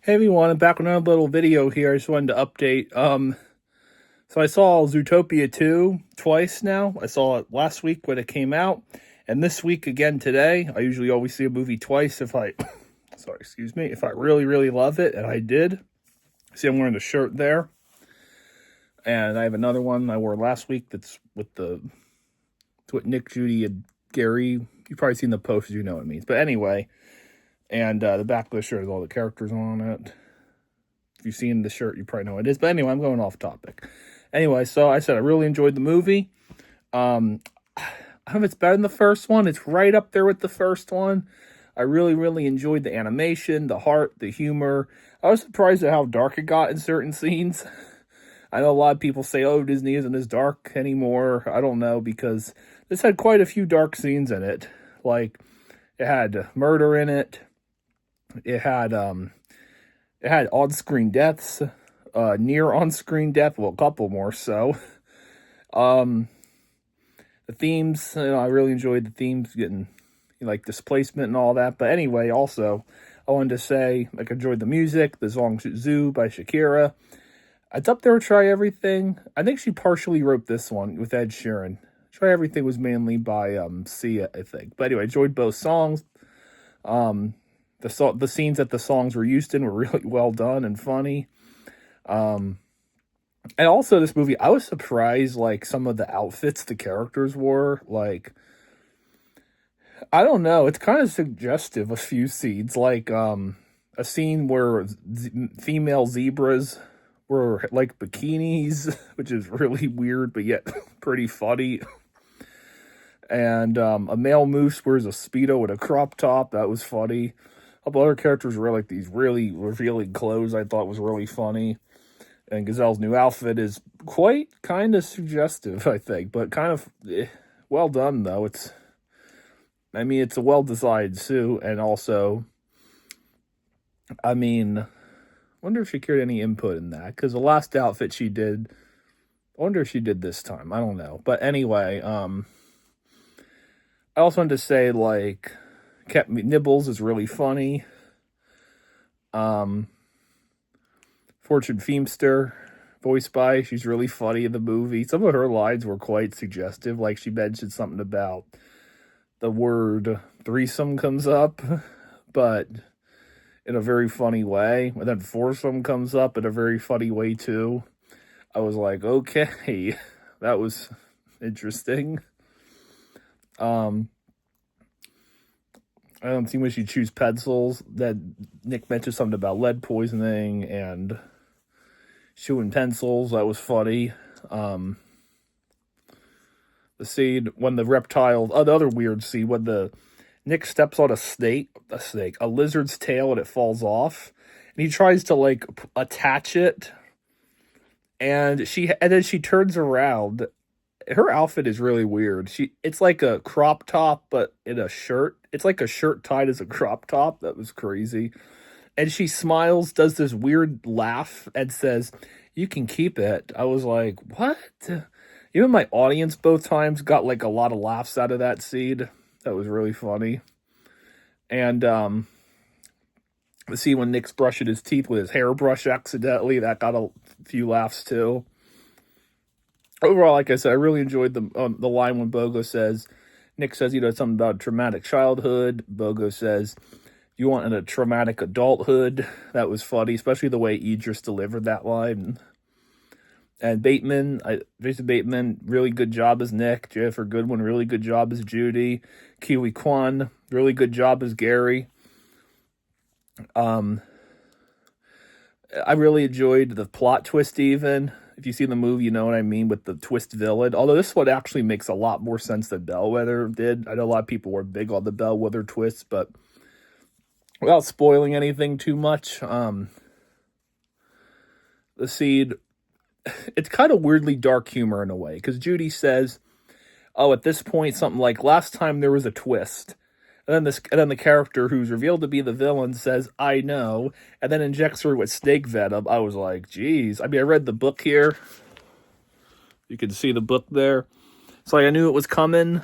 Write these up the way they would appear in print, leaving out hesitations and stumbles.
Hey everyone, I'm back with another little video here. I just wanted to update. So I saw Zootopia 2 twice now. I saw it last week when it came out, and this week again today. I usually always see a movie twice if I, sorry, excuse me, if I really, really love it, and I did. See, I'm wearing the shirt there. And I have another one I wore last week that's with Nick, Judy, and Gary. You've probably seen the posters, you know what it means. But anyway, and the back of the shirt has all the characters on it. If you've seen the shirt, you probably know what it is. But anyway, I'm going off topic. Anyway, so I said I really enjoyed the movie. I don't know if it's better than the first one. It's right up there with the first one. I really, really enjoyed the animation, the heart, the humor. I was surprised at how dark it got in certain scenes. I know a lot of people say, oh, Disney isn't as dark anymore. I don't know, because this had quite a few dark scenes in it. Like, it had murder in it. It had on-screen deaths, near on-screen death, well, a couple more so. The themes, I really enjoyed the themes, getting, like, displacement and all that. But anyway, also, I wanted to say, like, I enjoyed the music, the song Zoo by Shakira. It's up there with Try Everything. I think she partially wrote this one with Ed Sheeran. Try Everything was mainly by Sia, I think. But anyway, I enjoyed both songs. The scenes that the songs were used in were really well done and funny. And also this movie, I was surprised, like, some of the outfits the characters wore. Like, I don't know, it's kind of suggestive, a few scenes. Like, a scene where female zebras were, like, bikinis, which is really weird, but yet pretty funny. And a male moose wears a Speedo with a crop top. That was funny. A couple other characters wear, like, these really revealing clothes I thought was really funny. And Gazelle's new outfit is quite kind of suggestive, I think. But kind of well done, though. It's a well-designed suit. And also, I wonder if she carried any input in that. Because the last outfit she did, I wonder if she did this time. I don't know. But anyway, I also wanted to say, like, Nibbles is really funny. Fortune Feimster, voiced by, she's really funny in the movie. Some of her lines were quite suggestive. Like, she mentioned something about the word threesome comes up, but in a very funny way. And then foursome comes up in a very funny way, too. I was like, okay, that was interesting. I don't see when she chews pencils. That Nick mentioned something about lead poisoning and chewing pencils. That was funny. The scene when the reptile, the other weird scene when Nick steps on a lizard's tail, and it falls off, and he tries to, like, attach it, and then she turns around. Her outfit is really weird. It's like a crop top, but in a shirt. It's like a shirt tied as a crop top. That was crazy. And she smiles, does this weird laugh, and says, "You can keep it." I was like, what? Even my audience both times got, like, a lot of laughs out of that scene. That was really funny. And the scene when Nick's brushing his teeth with his hairbrush accidentally, that got a few laughs too. Overall, like I said, I really enjoyed the line when Bogo says, Nick says, something about a traumatic childhood. Bogo says, you want a traumatic adulthood. That was funny, especially the way Idris delivered that line. And Jason Bateman, really good job as Nick. Jennifer Goodwin, really good job as Judy. Kiwi Kwan, really good job as Gary. I really enjoyed the plot twist even. If you see the movie, you know what I mean, with the twist villain. Although this one actually makes a lot more sense than Bellwether did. I know a lot of people were big on the Bellwether twist, but without spoiling anything too much, the scene, it's kind of weirdly dark humor in a way, because Judy says, oh, at this point, something like, last time there was a twist. And then the character who's revealed to be the villain says, I know, and then injects her with snake venom. I was like, geez. I read the book here. You can see the book there. So I knew it was coming.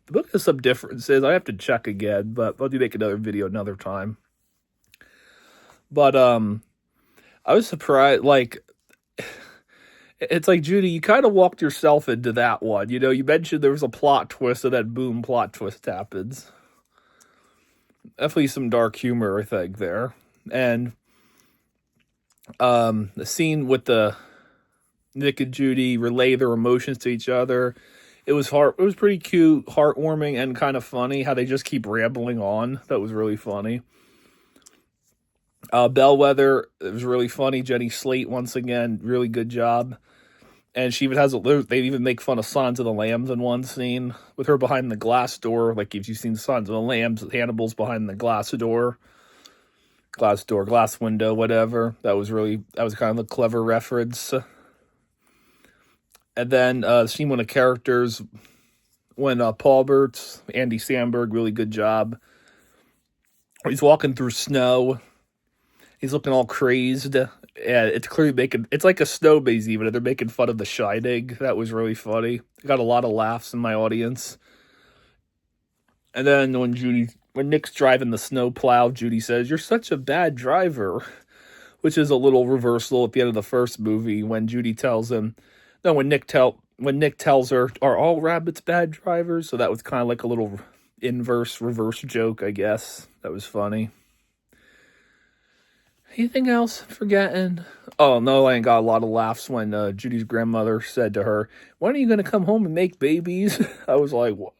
The book has some differences. I have to check again, but I'll make another video another time. But I was surprised. Like, it's like, Judy, you kind of walked yourself into that one. You know, you mentioned there was a plot twist, and then boom, plot twist happens. Definitely some dark humor, I think, there. And the scene with the Nick and Judy relay their emotions to each other. It was It was pretty cute, heartwarming, and kind of funny how they just keep rambling on. That was really funny. Bellwether, it was really funny. Jenny Slate, once again, really good job. And she even has they even make fun of Silence of the Lambs in one scene with her behind the glass door. Like, if you've seen Silence of the Lambs, Hannibal's behind the glass window, whatever. That was kind of a clever reference. And then scene when the characters, when Paul Burt's, Andy Samberg, really good job. He's walking through snow. He's looking all crazed. Yeah, it's clearly it's like a snow maze even. They're making fun of The Shining. That was really funny. Got a lot of laughs in my audience. And then when Nick's driving the snow plow, Judy says, "You're such a bad driver," which is a little reversal at the end of the first movie when Judy tells him, no, when Nick tells her, "Are all rabbits bad drivers?" So that was kind of like a little reverse joke, I guess. That was funny. Anything else I'm forgetting? Oh, no, I ain't got a lot of laughs when Judy's grandmother said to her, "When are you going to come home and make babies?" I was like, what?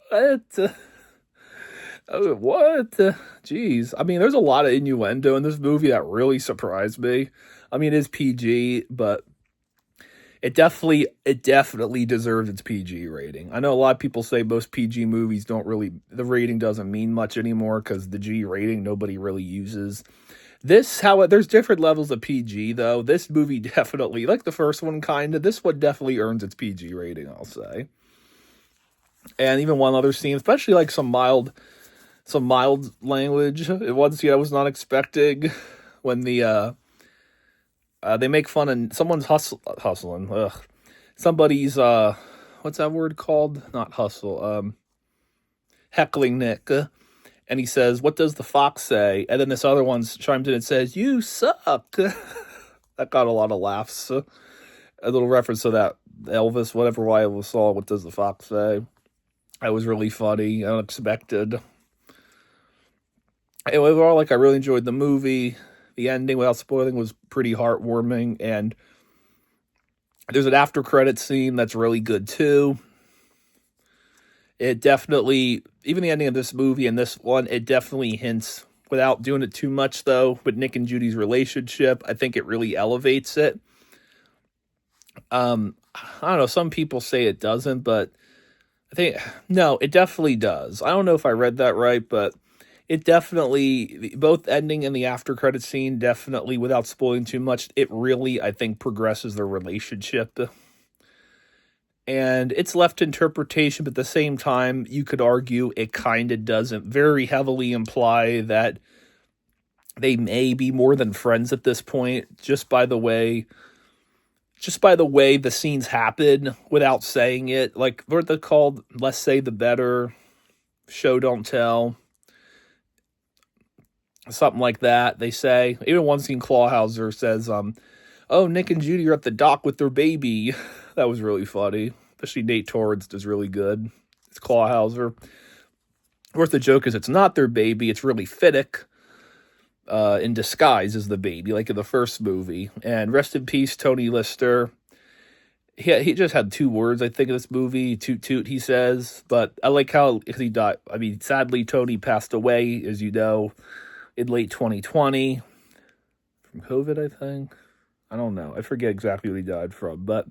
What? Jeez. I mean, there's a lot of innuendo in this movie that really surprised me. I mean, it's PG, but it definitely deserves its PG rating. I know a lot of people say most PG movies the rating doesn't mean much anymore because the G rating nobody really uses. There's different levels of PG though. This movie definitely, like the first one kinda, this one definitely earns its PG rating, I'll say. And even one other scene, especially like some mild language. One scene I was not expecting when they make fun of someone's hustling. Ugh. Somebody's what's that word called? Not hustle. Heckling Nick. And he says, "What does the fox say?" And then this other one chimes in and says, "You suck." That got a lot of laughs. A little reference to that Elvis, whatever I saw. What does the fox say? That was really funny, unexpected. And overall, like, I really enjoyed the movie. The ending, without spoiling, was pretty heartwarming, and there's an after credit scene that's really good too. It definitely, even the ending of this movie and this one, it definitely hints, without doing it too much though, with Nick and Judy's relationship. I think it really elevates it. I don't know, some people say it doesn't, but I think, no, it definitely does. I don't know if I read that right, but it definitely, both ending and the after credit scene, definitely, without spoiling too much, it really, I think, progresses their relationship. And it's left to interpretation, but at the same time, you could argue it kind of doesn't very heavily imply that they may be more than friends at this point, just by the way the scenes happen without saying it. Like, what are they called? Less say the better. Show don't tell. Something like that, they say. Even one scene, Clawhauser says, "Oh, Nick and Judy are at the dock with their baby." That was really funny. Especially Nate Torrance does really good. It's Clawhauser. Of course, the joke is it's not their baby. It's really Fiddick in disguise as the baby, like in the first movie. And rest in peace, Tony Lister. He just had 2 words, I think, in this movie. Toot toot, he says. But I like how he died. I mean, sadly, Tony passed away, as you know, in late 2020 from COVID, I think. I don't know. I forget exactly what he died from. But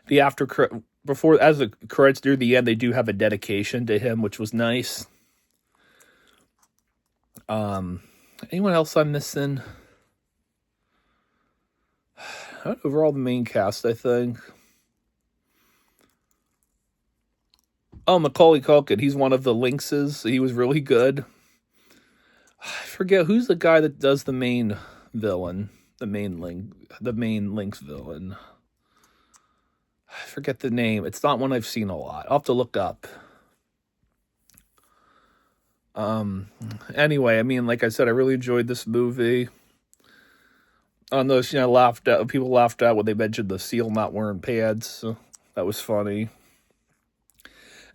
the as the credits near the end, they do have a dedication to him, which was nice. Anyone else I'm missing? Overall, the main cast, I think. Oh, Macaulay Culkin. He's one of the Lynxes. He was really good. I forget who's the guy that does the main villain, the main Lynx villain. I forget the name. It's not one I've seen a lot. I'll have to look up. Anyway, I mean, like I said, I really enjoyed this movie. on those, laughed at people laughed at when they mentioned the seal not wearing pads. So that was funny.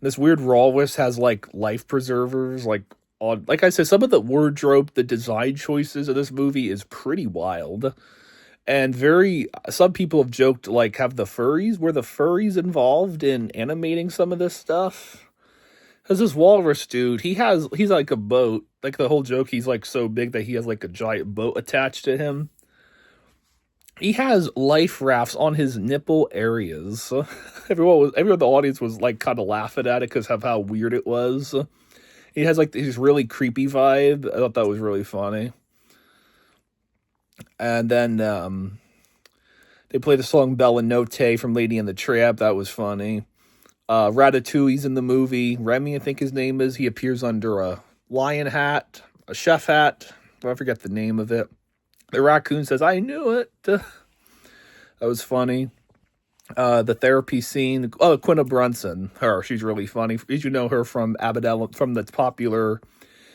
This weird Rawlist has like life preservers, like I said, some of the wardrobe, the design choices of this movie is pretty wild. And some people have joked, like, were the furries involved in animating some of this stuff? Because this walrus dude, he's like a boat. Like, the whole joke, he's like so big that he has like a giant boat attached to him. He has life rafts on his nipple areas. Everyone in the audience was like kind of laughing at it because of how weird it was. He has like this really creepy vibe. I thought that was really funny. And then they play the song Bella Notte from Lady and the Tramp. That was funny. Ratatouille's in the movie. Remy, I think his name is. He appears under a lion hat, a chef hat. I forget the name of it. The raccoon says, "I knew it." That was funny. The therapy scene. Oh, Quinta Brunson. She's really funny. Did you know her from from the popular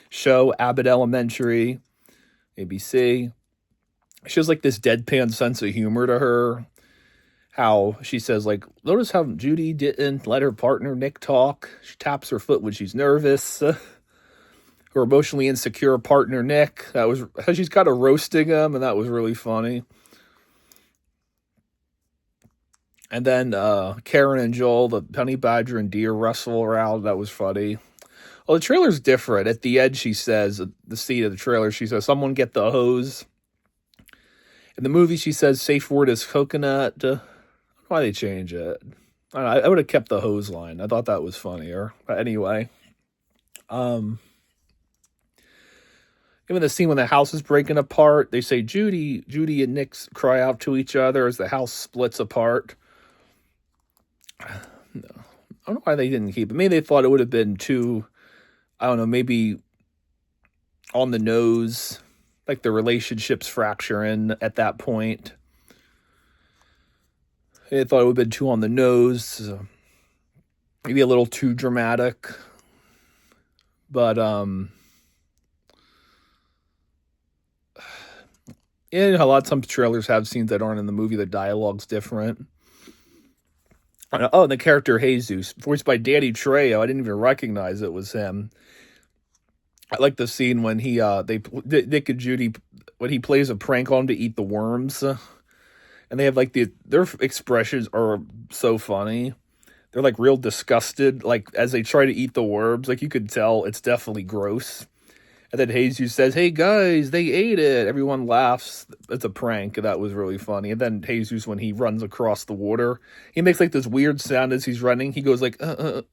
show Abbott Elementary, ABC? She has like this deadpan sense of humor to her. How she says, like, notice how Judy didn't let her partner Nick talk. She taps her foot when she's nervous. Her emotionally insecure partner Nick. She's kind of roasting him, and that was really funny. And then Karen and Joel, the honey badger and deer, wrestle around. That was funny. Well, the trailer's different. At the end, she says, the scene of the trailer, she says, "Someone get the hose." In the movie, she says, safe word is coconut. Why they change it? I would have kept the hose line. I thought that was funnier. But anyway. Even the scene when the house is breaking apart, they say Judy and Nick cry out to each other as the house splits apart. No. I don't know why they didn't keep it. Maybe they thought it would have been too, I don't know, maybe on the nose, like the relationship's fracturing at that point. They thought it would have been too on the nose, maybe a little too dramatic. But, yeah, a lot of some trailers have scenes that aren't in the movie. The dialogue's different. Oh, and the character Jesus, voiced by Danny Trejo. I didn't even recognize it was him. I like the scene when Nick and Judy, when he plays a prank on him to eat the worms, and they have like their expressions are so funny. They're like real disgusted, like as they try to eat the worms. Like you could tell it's definitely gross. And then Jesus says, "Hey guys, they ate it." Everyone laughs. It's a prank. That was really funny. And then Jesus, when he runs across the water, he makes like this weird sound as he's running. He goes like, like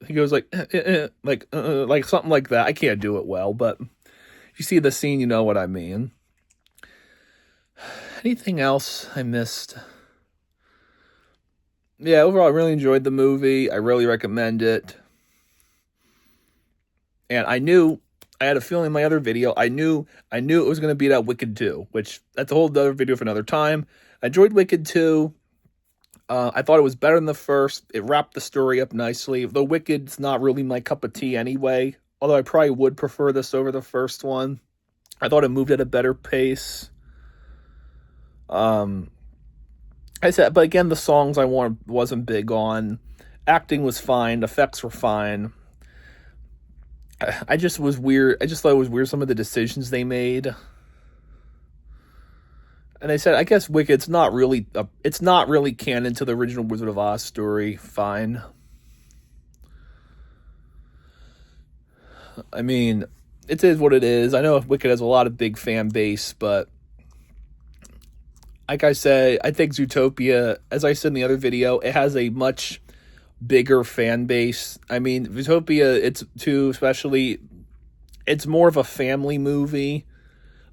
something like that. I can't do it well, but if you see the scene, you know what I mean. Anything else I missed? Yeah, overall, I really enjoyed the movie. I really recommend it. And I had a feeling in my other video, I knew it was going to be that Wicked 2, which that's a whole other video for another time. I enjoyed Wicked 2. I thought it was better than the first. It wrapped the story up nicely. Though Wicked's not really my cup of tea anyway. Although I probably would prefer this over the first one. I thought it moved at a better pace. But again, the songs I wasn't big on. Acting was fine. Effects were fine. I just was weird. I just thought it was weird some of the decisions they made. And they said, I guess Wicked's not really canon to the original Wizard of Oz story. Fine. I mean, it is what it is. I know Wicked has a lot of big fan base, but like I said, I think Zootopia, as I said in the other video, it has a much bigger fan base. I mean, Zootopia, it's more of a family movie,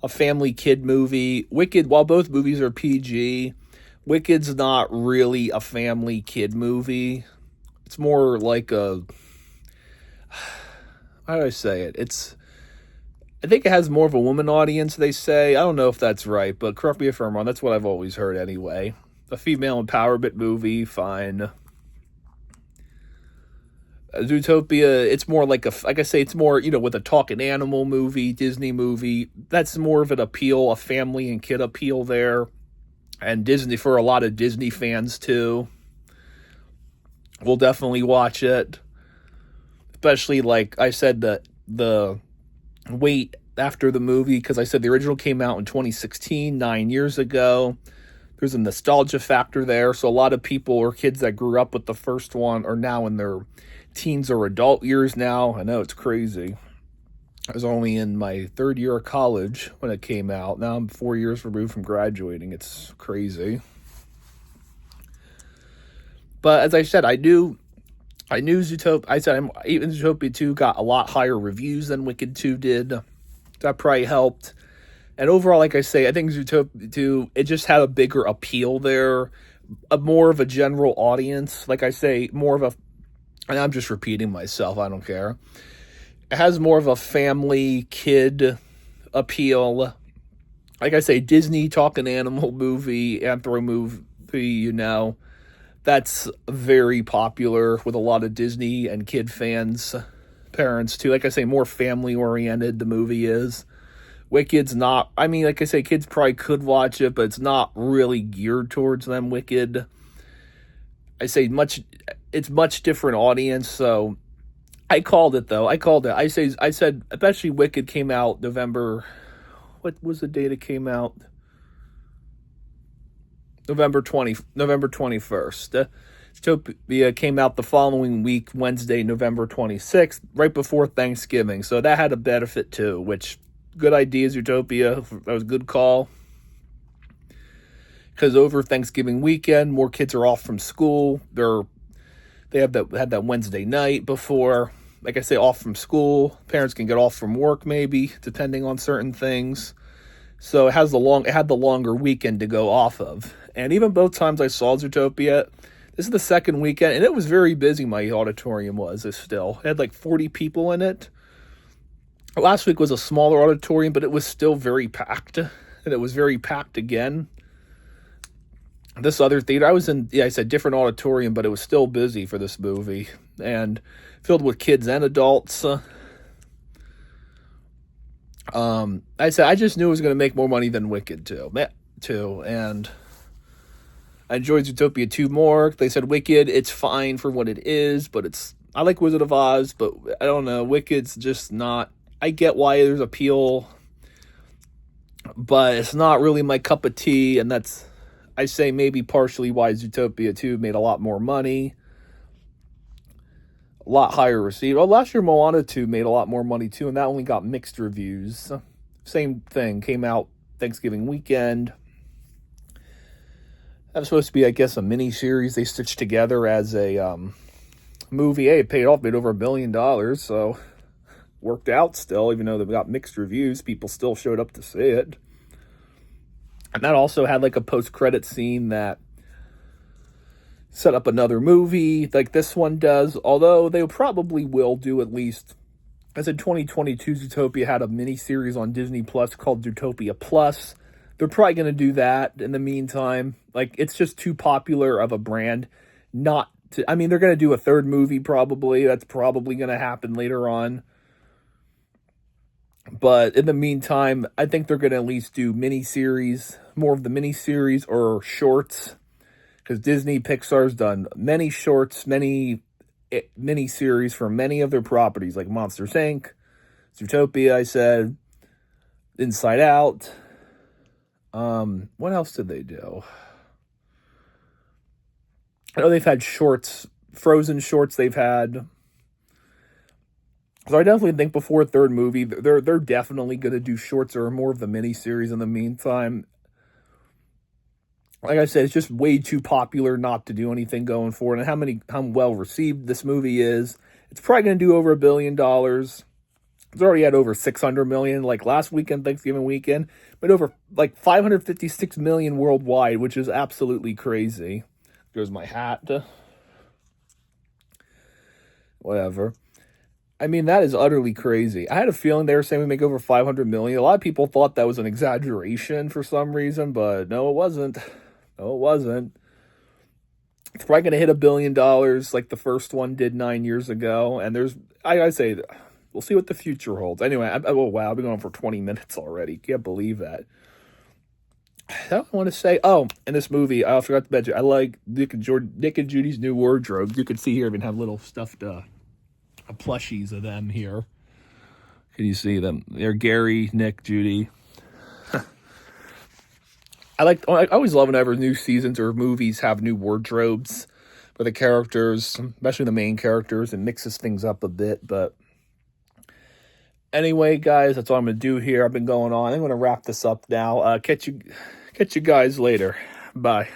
a family kid movie. Wicked, while both movies are PG, Wicked's not really a family kid movie. It's more like how do I say it? I think it has more of a woman audience, they say. I don't know if that's right, but correct me if I'm wrong. That's what I've always heard anyway. A female empowerment movie, fine. Zootopia, it's more like I say, it's more, with a talking animal movie, Disney movie. That's more of an appeal, a family and kid appeal there. And Disney, for a lot of Disney fans too, we'll definitely watch it. Especially, like I said, the wait after the movie, because I said the original came out in 2016, 9 years ago. There's a nostalgia factor there. So a lot of people or kids that grew up with the first one are now in their teens or adult years now. I know, it's crazy. I was only in my third year of college when it came out. Now I'm 4 years removed from graduating. It's crazy. But as I said, I knew Zootopia. I said even Zootopia 2 got a lot higher reviews than Wicked 2 did. That probably helped. And overall, like I say, I think Zootopia 2, it just had a bigger appeal there. More of a general audience. Like I say, more of a... And I'm just repeating myself. I don't care. It has more of a family, kid appeal. Like I say, Disney talking animal movie, anthro movie, you know. That's very popular with a lot of Disney and kid fans, parents too. Like I say, more family-oriented the movie is. Wicked's not... I mean, like I say, kids probably could watch it, but it's not really geared towards them, Wicked. I say it's much different audience, so... I called it, though. I said, especially Wicked came out November... What was the date it came out? November 21st. Zootopia came out the following week, Wednesday, November 26th, right before Thanksgiving. So that had a benefit, too, which... Good idea, Zootopia. That was a good call. Because over Thanksgiving weekend, more kids are off from school. They had that Wednesday night before. Like I say, off from school. Parents can get off from work, maybe, depending on certain things. So it had the longer weekend to go off of. And even both times I saw Zootopia, this is the second weekend, and it was very busy. My auditorium was still. It had like 40 people in it. Last week was a smaller auditorium, but it was still very packed. And it was very packed again. This other theater, I was in, I said different auditorium, but it was still busy for this movie. And filled with kids and adults. I said, I just knew it was going to make more money than Wicked, too. And I enjoyed Zootopia 2 more. They said Wicked, it's fine for what it is, but I like Wizard of Oz, but I don't know, Wicked's just not... I get why there's appeal, but it's not really my cup of tea, and that's, I say, maybe partially why Zootopia 2 made a lot more money, a lot higher receipt. Well, last year Moana 2 made a lot more money too, and that only got mixed reviews. Same thing, came out Thanksgiving weekend. That was supposed to be, I guess, a mini-series they stitched together as a movie. Hey, it paid off, made over $1 billion, so... Worked out still, even though they got mixed reviews. People still showed up to see it. And that also had like a post-credit scene that set up another movie like this one does. Although they probably will do at least... As in 2022, Zootopia had a mini-series on Disney Plus called Zootopia Plus. They're probably going to do that in the meantime. Like, it's just too popular of a brand not to... I mean, they're going to do a third movie probably. That's probably going to happen later on. But in the meantime, I think they're going to at least do miniseries, more of the miniseries or shorts. Because Disney, Pixar's done many shorts, many miniseries for many of their properties. Like Monsters, Inc., Zootopia, I said, Inside Out. What else did they do? I know they've had shorts, Frozen shorts they've had. So I definitely think before a third movie, they're definitely going to do shorts or more of the miniseries in the meantime. Like I said, it's just way too popular not to do anything going forward. And how well received this movie is. It's probably going to do over $1 billion. It's already had over 600 million, like last weekend, Thanksgiving weekend, but over like 556 million worldwide, which is absolutely crazy. There's my hat. Whatever. I mean, that is utterly crazy. I had a feeling they were saying we make over 500 million. A lot of people thought that was an exaggeration for some reason, but no, it wasn't. No, it wasn't. It's probably going to hit $1 billion like the first one did 9 years ago. And I say, we'll see what the future holds. Anyway, oh wow, I've been going for 20 minutes already. Can't believe that. I want to say. Oh, in this movie, I forgot to mention. I like Nick and Judy's new wardrobes. You can see here, even have little stuffed plushies of them here. Can you see them? They're Gary, Nick, Judy. I always love whenever new seasons or movies have new wardrobes for the characters, especially the main characters, and mixes things up a bit. But anyway, guys, that's all I'm gonna do here. I've been going on. I'm gonna wrap this up now. Catch you guys later. Bye.